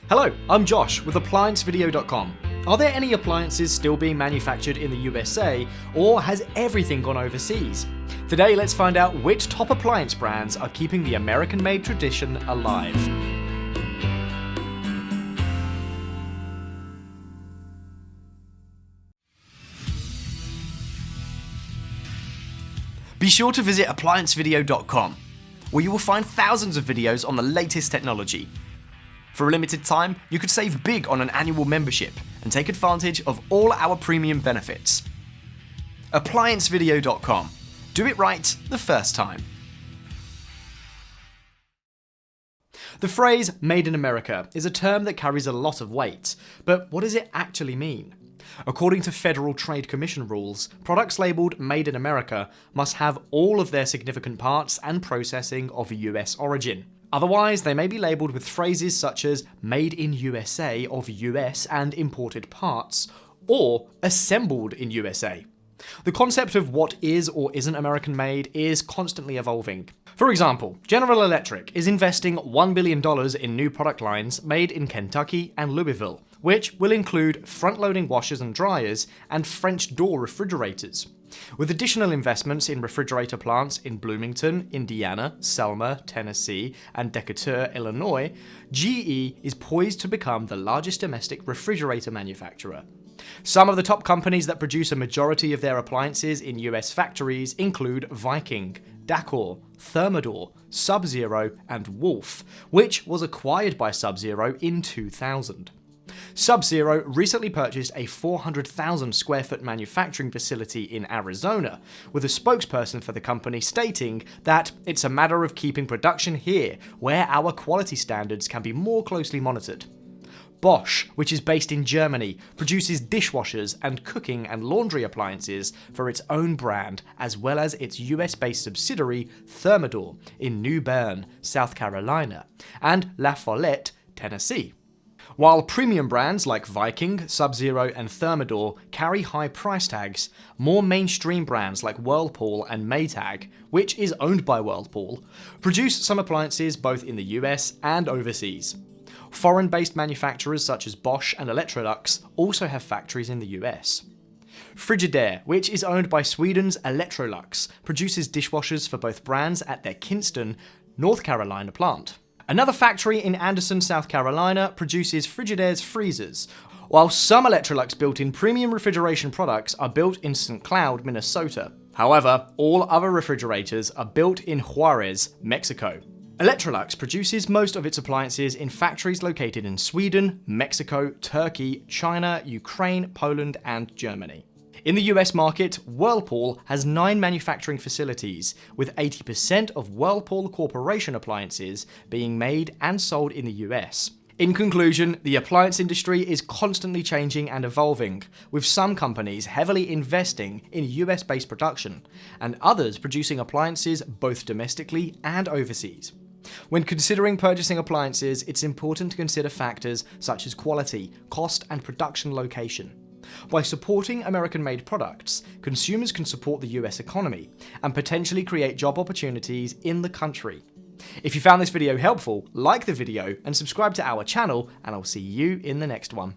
Hello, I'm Josh with ApplianceVideo.com. Are there any appliances still being manufactured in the USA, or has everything gone overseas? Today, let's find out which top appliance brands are keeping the American-made tradition alive. Be sure to visit ApplianceVideo.com, where you will find thousands of videos on the latest technology. For a limited time, you could save big on an annual membership and take advantage of all our premium benefits. ApplianceVideo.com. Do it right the first time. The phrase "Made in America" is a term that carries a lot of weight, but what does it actually mean? According to Federal Trade Commission rules, products labelled "Made in America" must have all of their significant parts and processing of US origin. Otherwise, they may be labelled with phrases such as "Made in USA" of US and imported parts, or "Assembled in USA." The concept of what is or isn't American made is constantly evolving. For example, General Electric is investing $1 billion in new product lines made in Kentucky and Louisville, which will include front-loading washers and dryers and French door refrigerators. With additional investments in refrigerator plants in Bloomington, Indiana, Selma, Tennessee, and Decatur, Illinois, GE is poised to become the largest domestic refrigerator manufacturer. Some of the top companies that produce a majority of their appliances in US factories include Viking, Dacor, Thermador, Sub-Zero, and Wolf, which was acquired by Sub-Zero in 2000. Sub-Zero recently purchased a 400,000 square foot manufacturing facility in Arizona, with a spokesperson for the company stating that it's a matter of keeping production here, where our quality standards can be more closely monitored. Bosch, which is based in Germany, produces dishwashers and cooking and laundry appliances for its own brand, as well as its US-based subsidiary Thermador in New Bern, South Carolina, and La Follette, Tennessee. While premium brands like Viking, Sub-Zero, and Thermador carry high price tags, more mainstream brands like Whirlpool and Maytag, which is owned by Whirlpool, produce some appliances both in the US and overseas. Foreign-based manufacturers such as Bosch and Electrolux also have factories in the US. Frigidaire, which is owned by Sweden's Electrolux, produces dishwashers for both brands at their Kinston, North Carolina plant. Another factory in Anderson, South Carolina produces Frigidaire's freezers, while some Electrolux built-in premium refrigeration products are built in St. Cloud, Minnesota. However, all other refrigerators are built in Juarez, Mexico. Electrolux produces most of its appliances in factories located in Sweden, Mexico, Turkey, China, Ukraine, Poland, and Germany. In the US market, Whirlpool has 9 manufacturing facilities, with 80% of Whirlpool Corporation appliances being made and sold in the US. In conclusion, the appliance industry is constantly changing and evolving, with some companies heavily investing in US-based production, and others producing appliances both domestically and overseas. When considering purchasing appliances, it's important to consider factors such as quality, cost, and production location. By supporting American-made products, consumers can support the US economy and potentially create job opportunities in the country. If you found this video helpful, like the video and subscribe to our channel, and I'll see you in the next one.